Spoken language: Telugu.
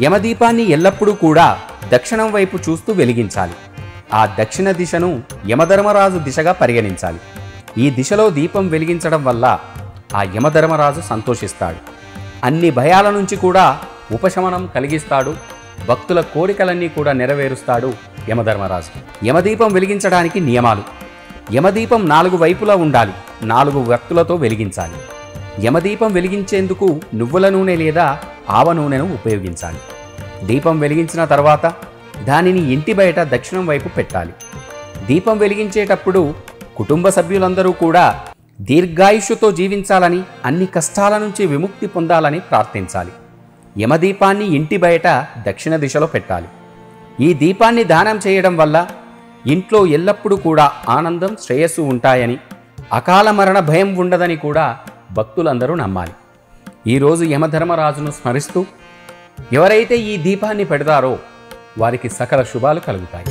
యమదీపాన్ని ఎల్లప్పుడూ కూడా దక్షిణం వైపు చూస్తూ వెలిగించాలి. ఆ దక్షిణ దిశను యమధర్మరాజు దిశగా పరిగణించాలి. ఈ దిశలో దీపం వెలిగించడం వల్ల ఆ యమధర్మరాజు సంతోషిస్తాడు. అన్ని భయాల నుంచి కూడా ఉపశమనం కలిగిస్తాడు. భక్తుల కోరికలన్నీ కూడా నెరవేరుస్తాడు యమధర్మరాజు. యమదీపం వెలిగించడానికి నియమాలు. యమదీపం 4 వైపులా ఉండాలి. 4 వ్యక్తులతో వెలిగించాలి. యమదీపం వెలిగించేందుకు నువ్వుల నూనె లేదా ఆవ నూనెను ఉపయోగించాలి. దీపం వెలిగించిన తర్వాత దానిని ఇంటి బయట దక్షిణం వైపు పెట్టాలి. దీపం వెలిగించేటప్పుడు కుటుంబ సభ్యులందరూ కూడా దీర్ఘాయుష్యుతో జీవించాలని, అన్ని కష్టాల నుంచి విముక్తి పొందాలని ప్రార్థించాలి. యమదీపాన్ని ఇంటి బయట దక్షిణ దిశలో పెట్టాలి. ఈ దీపాన్ని దానం చేయడం వల్ల ఇంట్లో ఎల్లప్పుడూ కూడా ఆనందం, శ్రేయస్సు ఉంటాయని, అకాల మరణ భయం ఉండదని కూడా భక్తులందరూ నమ్మాలి. ఈరోజు యమధర్మరాజును స్మరిస్తూ ఎవరైతే ఈ దీపాన్ని పెడతారో వారికి సకల శుభాలు కలుగుతాయి.